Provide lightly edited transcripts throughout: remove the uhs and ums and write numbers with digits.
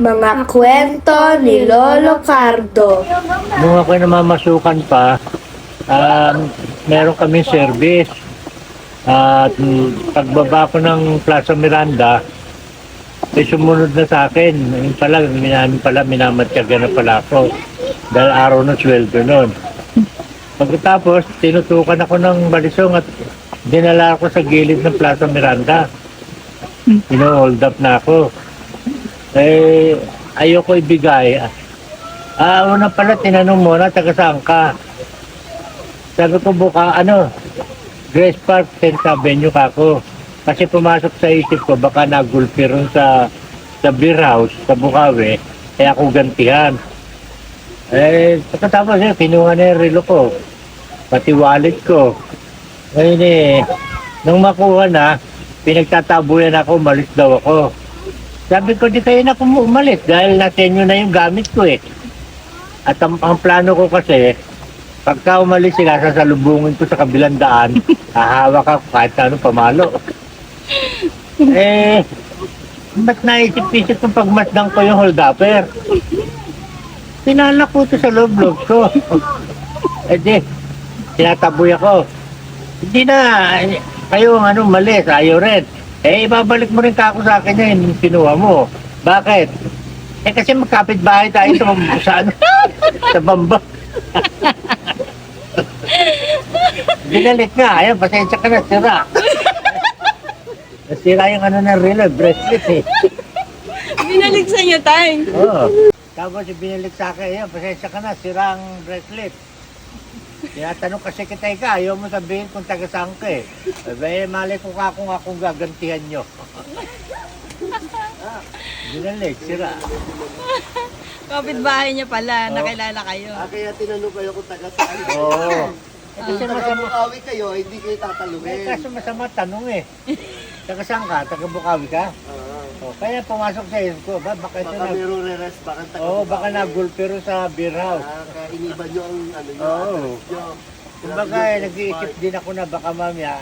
Mga kwento ni Lolo Cardo. Nung ako'y namamasukan pa, meron kaming service. At pagbaba ko ng Plaza Miranda, ay sumunod na sa akin. Yung pala, minamatyaga na pala ako. Dahil araw ng sweldo nun. Pagkatapos, tinutukan ako ng balisong at dinala ako sa gilid ng Plaza Miranda. Ino-hold up na ako. Ayoko ibigay. Una pala, tinanong mo na, taga saan ka? Sabi ko, Grace Park, 10th Avenue ka ako. Kasi pumasok sa isip ko, baka nagulpi ron sa beer house, sa Bukawi, kaya ako gantihan. Pagkatapos yun, kinuha na yung relo ko, pati wallet ko. Ngayon nung makuha na, pinagtatabuyan ako, umalis daw ako. Sabi ko, di kayo na umalis dahil natin nyo na yung gamit ko eh. At ang plano ko kasi, pagka umalis sila, sasalubungin ko sa kabilang daan, hahawak ako kahit ano pamalo. Ba't naisip-isip kong pagmasdan ko yung hold-upper? Pinalak ko ito sa loob-loob ko. Tinataboy ako. Hindi na, kayo malis, ayaw rin. Ibabalik mo rin kako sa akin yung kinuha mo. Bakit? Kasi magkapit-bahay tayo sa Bamba. Binalik nga, ayun, pasensya ka na, sira. Nasira yung na relo, bracelet eh. Binalik sa inyo, Tay. Oo. Tapos binalik sa akin, ayun, pasensya ka na, sira ang bracelet. Tinatanong kasi kita ayaw mo sabihin kung taga saan ka eh. Mali ko ka kung akong gagantihan nyo. Binalik, sira. Kapit-bahay niya pala, nakilala kayo. Kaya tinanong kayo kung taga saan. Oo. Kasi taga Bukawi kayo, hindi kayo tatalungin. Kaso masama tanong eh. Taga saan ka? Taga Bukawi ka? Kaya pumasok sa isip ko, baka ito Baka meron re-rest, baka taga Oo, baka nagulpiro sa beer house. Kaya iniba nyo ang Oo. nyo. Kumbaga nag-iisip din ako na baka mamaya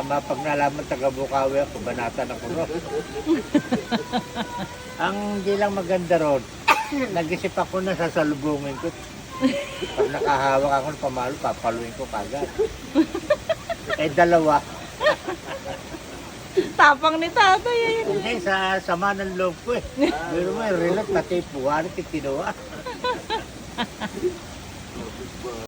mapagnalaman taga Bukawi ako, banatan ako ron. Ang di lang maganda ron, nag-isip ako na sasalubungin ko. Pag nakahawak ako ng pamalo, papaluin ko kagad. Dalawa. Tapang ni tatay eh. Hindi, sa sama ng loob ko eh. Pero may relat na tipuhan at kinuha.